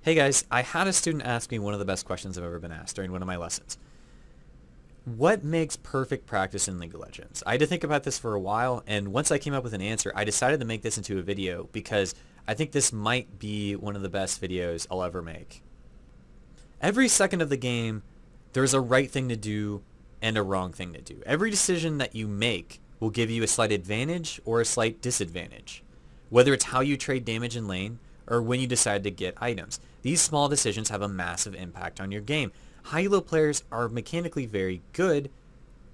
Hey guys, I had a student ask me one of the best questions I've ever been asked during one of my lessons. What makes perfect practice in League of Legends? I had to think about this for a while, and once I came up with an answer, I decided to make this into a video because I think this might be one of the best videos I'll ever make. Every second of the game, there's a right thing to do and a wrong thing to do. Every decision that you make will give you a slight advantage or a slight disadvantage, whether it's how you trade damage in lane or when you decide to get items. These small decisions have a massive impact on your game. High elo players are mechanically very good,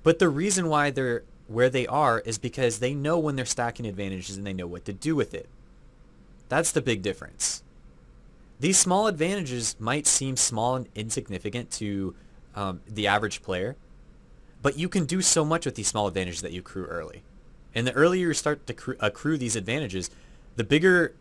but the reason why they're where they are is because they know when they're stacking advantages and they know what to do with it. That's the big difference. These small advantages might seem small and insignificant to the average player, but you can do so much with these small advantages that you accrue early. And the earlier you start to accrue these advantages, the bigger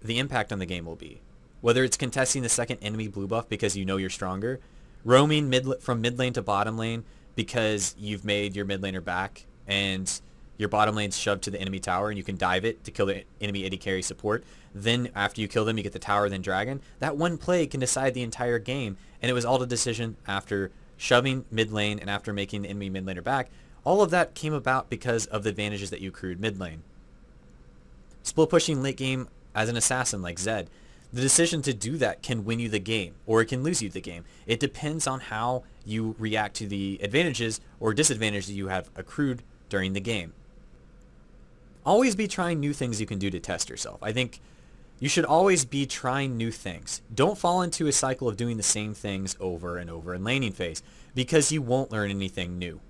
the impact on the game will be. Whether it's contesting the second enemy blue buff because you know you're stronger, roaming from mid lane to bottom lane because you've made your mid laner back and your bottom lane's shoved to the enemy tower and you can dive it to kill the enemy AD carry support. Then after you kill them, you get the tower, then dragon. That one play can decide the entire game, and it was all the decision after shoving mid lane and after making the enemy mid laner back. All of that came about because of the advantages that you accrued mid lane. Split pushing late game as an assassin like Zed, the decision to do that can win you the game, or it can lose you the game. It depends on how you react to the advantages or disadvantages you have accrued during the game. Always be trying new things you can do to test yourself. I think you should always be trying new things. Don't fall into a cycle of doing the same things over and over in laning phase, because you won't learn anything new.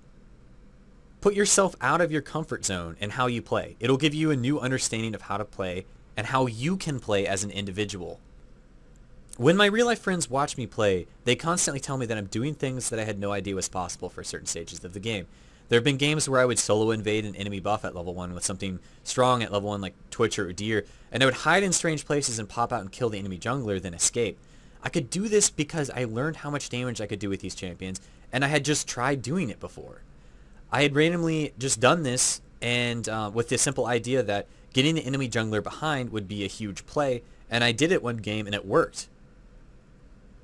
Put yourself out of your comfort zone and how you play. It'll give you a new understanding of how to play and how you can play as an individual. When my real life friends watch me play, they constantly tell me that I'm doing things that I had no idea was possible for certain stages of the game. There have been games where I would solo invade an enemy buff at level 1 with something strong at level 1 like Twitch or Udyr, and I would hide in strange places and pop out and kill the enemy jungler, then escape. I could do this because I learned how much damage I could do with these champions, and I had just tried doing it before. I had randomly just done this, and with the simple idea that getting the enemy jungler behind would be a huge play, and I did it one game and it worked.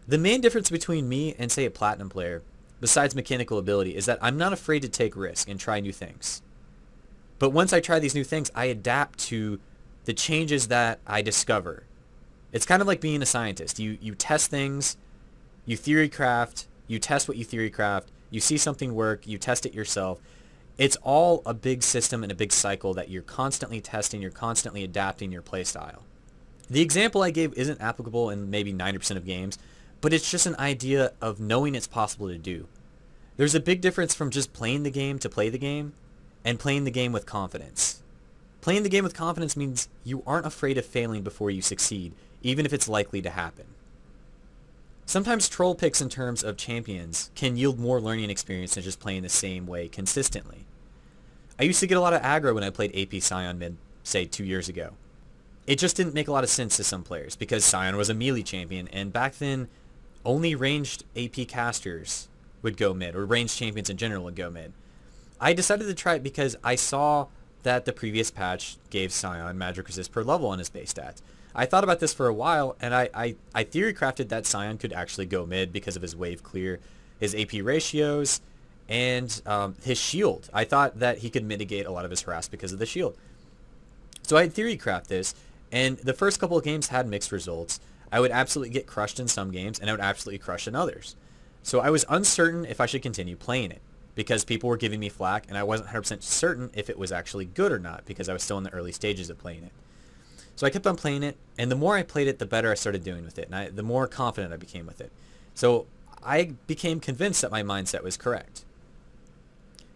The main difference between me and, say, a platinum player, besides mechanical ability, is that I'm not afraid to take risks and try new things. But once I try these new things, I adapt to the changes that I discover. It's kind of like being a scientist. You test things, you theory craft, you test what you theory craft, you see something work, you test it yourself. It's all a big system and a big cycle that you're constantly testing, you're constantly adapting your playstyle. The example I gave isn't applicable in maybe 90% of games, but it's just an idea of knowing it's possible to do. There's a big difference from just playing the game to play the game and playing the game with confidence. Playing the game with confidence means you aren't afraid of failing before you succeed, even if it's likely to happen. Sometimes troll picks in terms of champions can yield more learning experience than just playing the same way consistently. I used to get a lot of aggro when I played AP Sion mid, say 2 years ago. It just didn't make a lot of sense to some players because Sion was a melee champion, and back then only ranged AP casters would go mid, or ranged champions in general would go mid. I decided to try it because I saw that the previous patch gave Sion magic resist per level on his base stats. I thought about this for a while, and I theory crafted that Sion could actually go mid because of his wave clear, his AP ratios, and his shield. I thought that he could mitigate a lot of his harass because of the shield. So I theory craft this, and the first couple of games had mixed results. I would absolutely get crushed in some games, and I would absolutely crush in others. So I was uncertain if I should continue playing it, because people were giving me flack, and I wasn't 100% certain if it was actually good or not, because I was still in the early stages of playing it. So I kept on playing it, and the more I played it, the better I started doing with it, and the more confident I became with it. So I became convinced that my mindset was correct.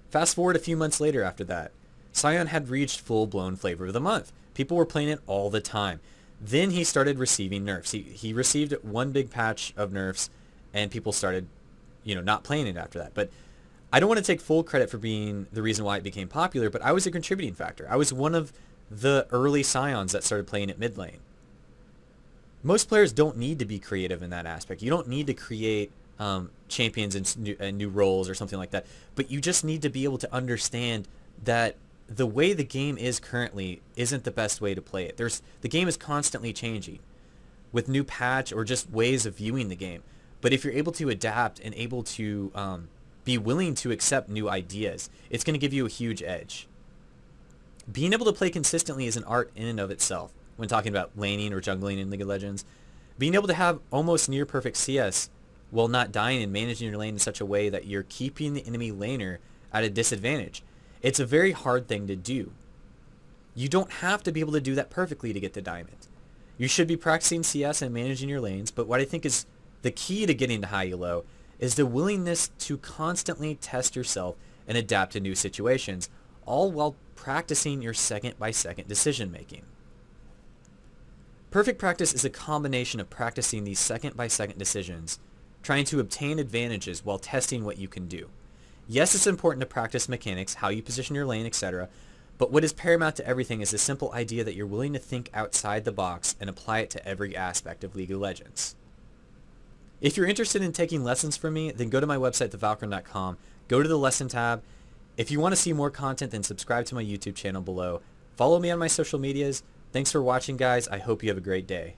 Fast forward a few months later after that, Sion had reached full-blown flavor of the month. People were playing it all the time. Then he started receiving nerfs. He received one big patch of nerfs, and people started, not playing it after that. But I don't want to take full credit for being the reason why it became popular, but I was a contributing factor. I was one of the early Scions that started playing at mid lane. Most players don't need to be creative in that aspect. You don't need to create champions and new roles or something like that, but you just need to be able to understand that the way the game is currently isn't the best way to play it. The game is constantly changing. with new patch or just ways of viewing the game. But if you're able to adapt and able to be willing to accept new ideas, it's going to give you a huge edge. Being able to play consistently is an art in and of itself when talking about laning or jungling in League of Legends. Being able to have almost near perfect CS while not dying and managing your lane in such a way that you're keeping the enemy laner at a disadvantage. It's a very hard thing to do. You don't have to be able to do that perfectly to get the diamond. You should be practicing CS and managing your lanes, but what I think is the key to getting to high elo is the willingness to constantly test yourself and adapt to new situations, all while practicing your second-by-second decision-making. Perfect practice is a combination of practicing these second-by-second decisions, trying to obtain advantages while testing what you can do. Yes, it's important to practice mechanics, how you position your lane, etc., but what is paramount to everything is the simple idea that you're willing to think outside the box and apply it to every aspect of League of Legends. If you're interested in taking lessons from me, then go to my website, thevalkrin.com, go to the lesson tab. If you want to see more content, then subscribe to my YouTube channel below. Follow me on my social medias. Thanks for watching, guys. I hope you have a great day.